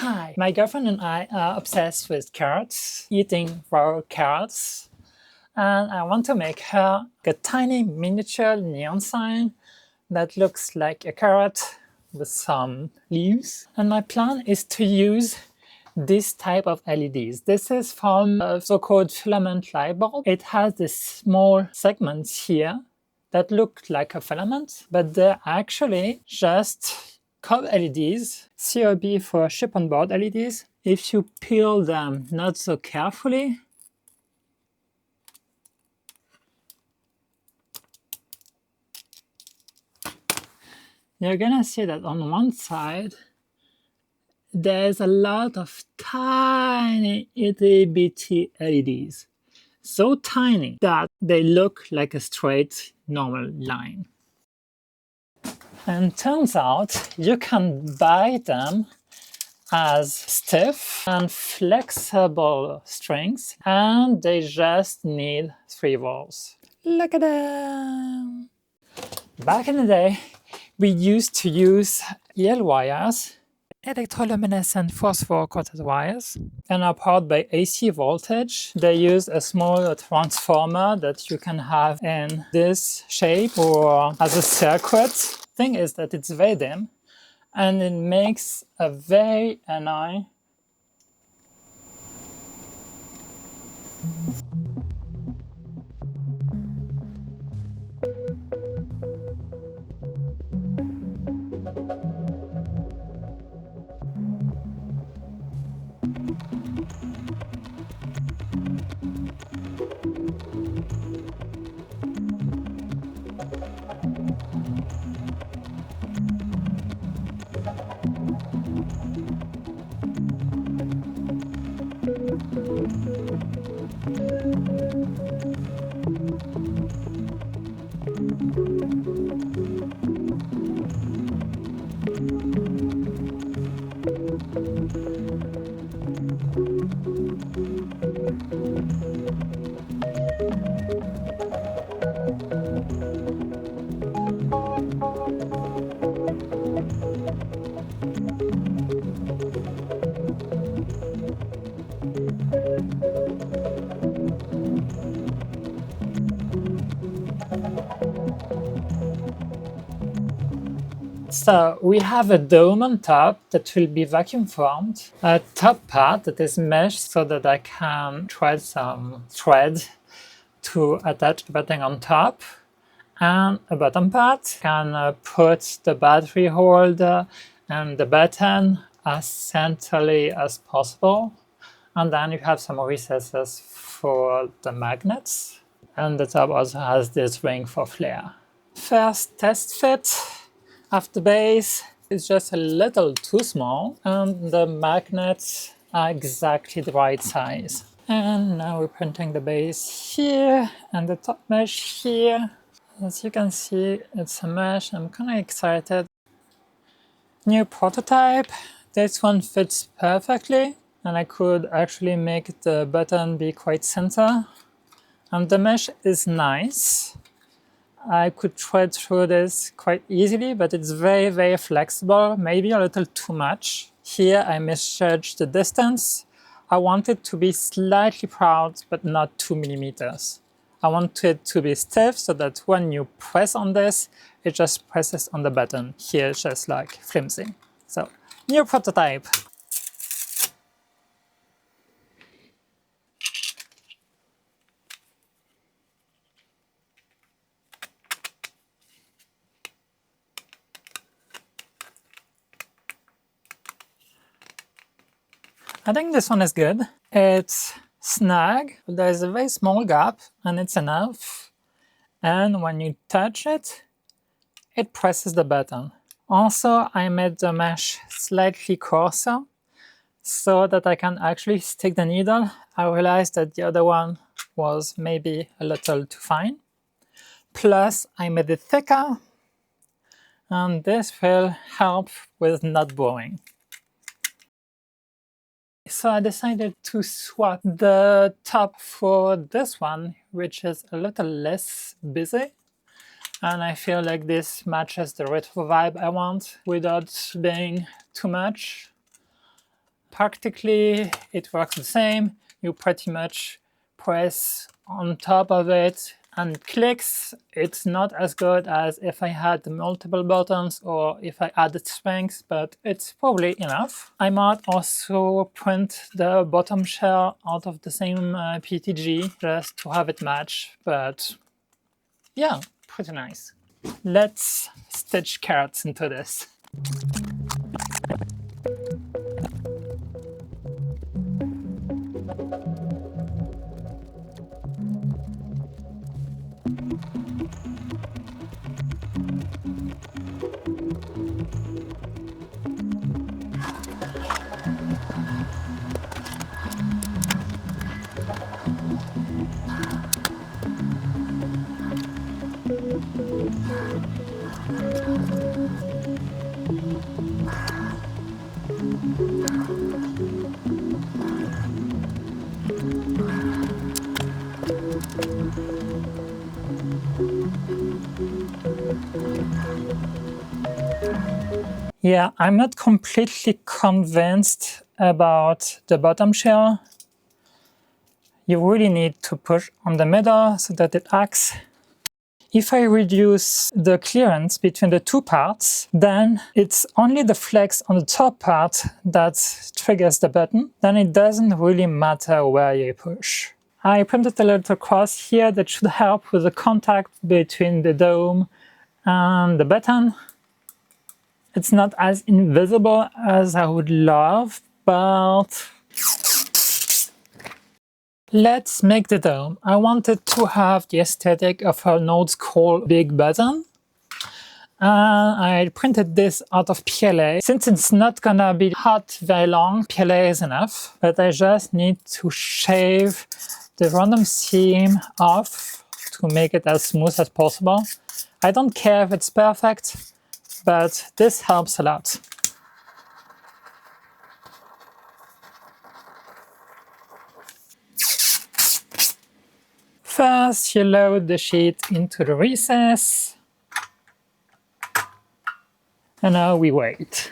Hi! My girlfriend and I are obsessed with carrots, eating raw carrots, and I want to make her a tiny miniature neon sign that looks like a carrot with some leaves. And my plan is to use this type of LEDs. This is from a so-called filament light bulb. It has these small segments here that look like a filament, but they're actually just COB LEDs, COB for chip on board LEDs. If you peel them not so carefully, you're gonna see that on one side there's a lot of tiny itty bitty LEDs. So tiny that they look like a straight normal line. And turns out you can buy them as stiff and flexible strings, and they just need 3 volts. Look at them! Back in the day, we used to use EL wires, electroluminescent phosphor-coated wires, and are powered by AC voltage. They use a small transformer that you can have in this shape or as a circuit. Thing is that it's very dim and it makes a very annoying So we have a dome on top that will be vacuum formed, a top part that is meshed so that I can thread some thread to attach everything on top, and a bottom part can put the battery holder and the button as centrally as possible, and then you have some recesses for the magnets, and the top also has this ring for flare. First test fit of the base is just a little too small, and the magnets are exactly the right size. And now we're printing the base here and the top mesh here. As you can see, it's a mesh. I'm kind of excited. New prototype. This one fits perfectly, and I could actually make the button be quite center. And the mesh is nice. I could thread through this quite easily, but it's very, very flexible, maybe a little too much. Here I misjudged the distance. I want it to be slightly proud, but not 2 millimeters. I want it to be stiff so that when you press on this, it just presses on the button. Here it's just like flimsy. So, new prototype. I think this one is good. It's snug, there's a very small gap and it's enough. And when you touch it, it presses the button. Also, I made the mesh slightly coarser so that I can actually stick the needle. I realized that the other one was maybe a little too fine. Plus, I made it thicker, and this will help with not blowing. So I decided to swap the top for this one, which is a little less busy. And I feel like this matches the retro vibe I want without being too much. practically it works the same. You pretty much press on top of it and it clicks. It's not as good as if I had multiple buttons or if I added strings, but it's probably enough. I might also print the bottom shell out of the same PTG just to have it match, but yeah, pretty nice. Let's stitch carrots into this. Yeah, I'm not completely convinced about the bottom shell. You really need to push on the middle so that it acts. If I reduce the clearance between the two parts, then it's only the flex on the top part that triggers the button. Then it doesn't really matter where you push. I printed a little cross here that should help with the contact between the dome and the button. It's not as invisible as I would love, but let's make the dome. I wanted to have the aesthetic of an old school big button. I printed this out of PLA. Since it's not gonna be hot very long, PLA is enough, but I just need to shave the random seam off to make it as smooth as possible. I don't care if it's perfect, but this helps a lot. First, you load the sheet into the recess, and now we wait.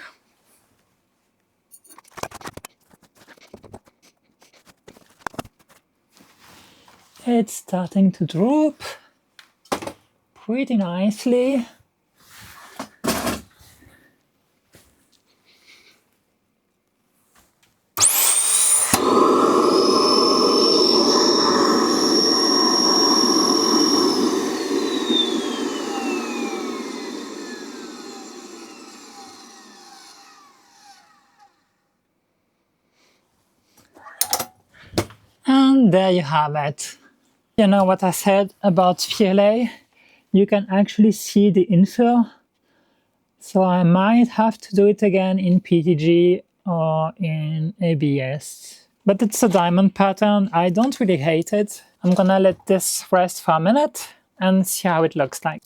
It's starting to droop pretty nicely. And there you have it. You know what I said about PLA? You can actually see the infill. So I might have to do it again in PTG or in ABS. But it's a diamond pattern. I don't really hate it. I'm gonna let this rest for a minute and see how it looks like.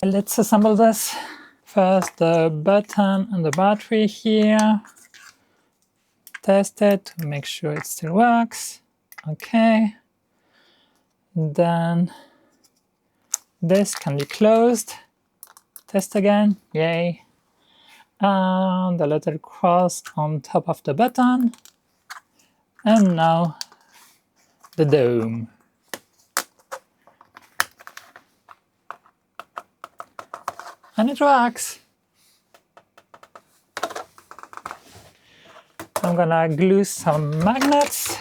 Let's assemble this. First the button and the battery here. Test it to make sure it still works. Okay. Then this can be closed. Test again, yay. And a little cross on top of the button. And now the dome. And it works. I'm gonna glue some magnets.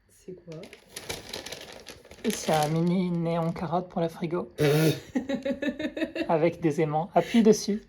C'est quoi? C'est un mini néon carotte pour le frigo. Avec des aimants. Appuie dessus.